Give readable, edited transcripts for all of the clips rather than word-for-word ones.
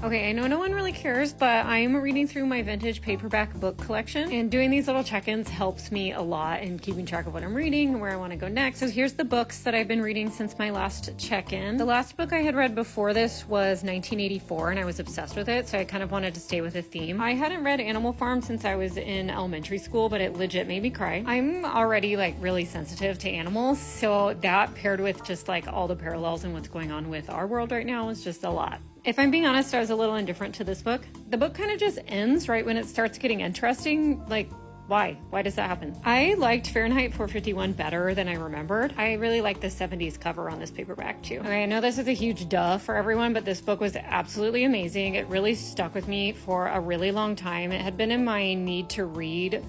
Okay, I know no one really cares, but I'm reading through my vintage paperback book collection, and doing these little check-ins helps me a lot in keeping track of what I'm reading and where I want to go next. So here's the books that I've been reading since my last check-in. The last book I had read before this was 1984, and I was obsessed with it, so I kind of wanted to stay with a theme. I hadn't read Animal Farm since I was in elementary school, but it legit made me cry. I'm already like really sensitive to animals, so that paired with just like all the parallels and what's going on with our world right now is just a lot. If I'm being honest, I was a little indifferent to this book. The book kind of just ends right when it starts getting interesting. Like, why? Why does that happen? I liked Fahrenheit 451 better than I remembered. I really like the 70s cover on this paperback too. Okay, I know this is a huge duh for everyone, but this book was absolutely amazing. It really stuck with me for a really long time. It had been in my need to read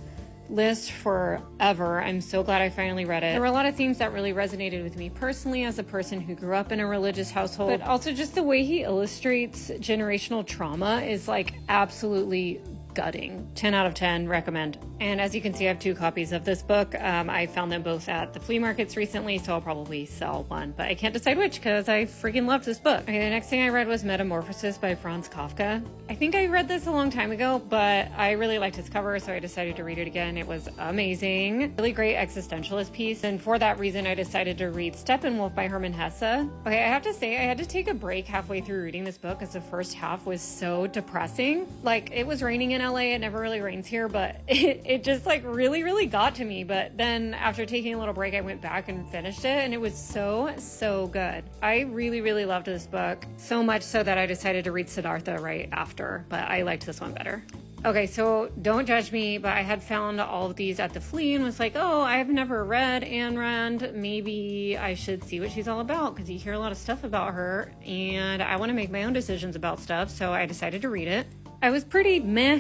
list forever. I'm so glad I finally read it. There were a lot of themes that really resonated with me personally as a person who grew up in a religious household, but also just the way he illustrates generational trauma is like absolutely gutting. 10 out of 10, recommend. And as you can see, I have 2 copies of this book. I found them both at the flea markets recently, so I'll probably sell one, but I can't decide which because I freaking loved this book. Okay, the next thing I read was Metamorphosis by Franz Kafka. I think I read this a long time ago, but I really liked his cover, so I decided to read it again. It was amazing. Really great existentialist piece, and for that reason, I decided to read Steppenwolf by Hermann Hesse. Okay, I have to say, I had to take a break halfway through reading this book because the first half was so depressing. Like, it was raining in LA. It never really rains here, but it just like really got to me. But then after taking a little break, I went back and finished it, and it was so good. I really loved this book, so much so that I decided to read Siddhartha right after, but I liked this one better. Okay, so don't judge me, but I had found all of these at the flea and was like, oh, I've never read Ayn Rand. Maybe I should see what she's all about because you hear a lot of stuff about her, and I want to make my own decisions about stuff, so I decided to read it. I was pretty meh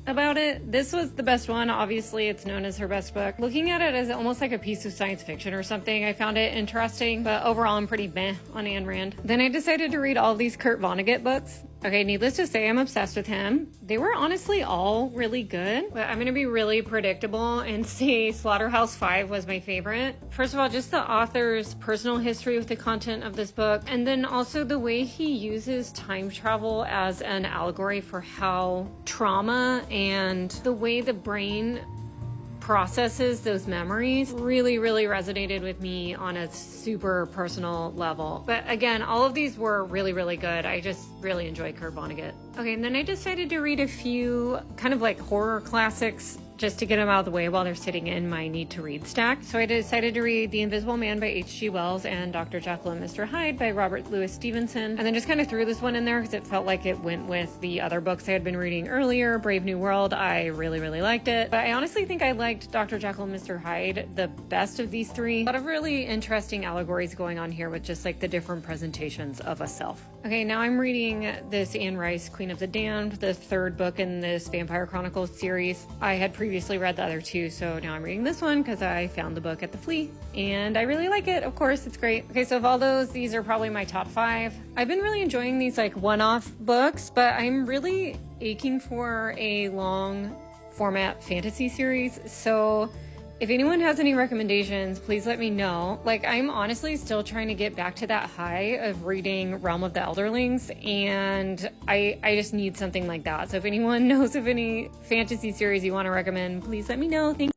about it. This was the best one. Obviously, it's known as her best book. Looking at it as almost like a piece of science fiction or something, I found it interesting, but overall, I'm pretty meh on Ayn Rand. Then I decided to read all these Kurt Vonnegut books. Okay, needless to say, I'm obsessed with him. They were honestly all really good, but I'm gonna be really predictable and say Slaughterhouse-Five was my favorite. First of all, just the author's personal history with the content of this book, and then also the way he uses time travel as an allegory for how trauma and the way the brain processes those memories really resonated with me on a super personal level. But again, all of these were really good. I just really enjoyed Kurt Vonnegut. Okay, and then I decided to read a few kind of like horror classics just to get them out of the way while they're sitting in my need to read stack. So I decided to read The Invisible Man by H.G. Wells and Dr. Jekyll and Mr. Hyde by Robert Louis Stevenson. And then just kind of threw this one in there because it felt like it went with the other books I had been reading earlier. Brave New World, I really liked it. But I honestly think I liked Dr. Jekyll and Mr. Hyde the best of these 3. A lot of really interesting allegories going on here with just like the different presentations of a self. Okay, now I'm reading this Anne Rice, Queen of the Damned, the 3rd book in this Vampire Chronicles series. I had previously read the other 2, so now I'm reading this one because I found the book at the flea, and I really like it. Of course, it's great. Okay, so of all those, these are probably my top 5. I've been really enjoying these like one-off books, but I'm really aching for a long format fantasy series, so if anyone has any recommendations, please let me know. Like, I'm honestly still trying to get back to that high of reading Realm of the Elderlings, and I just need something like that. So if anyone knows of any fantasy series you want to recommend, please let me know. Thank you.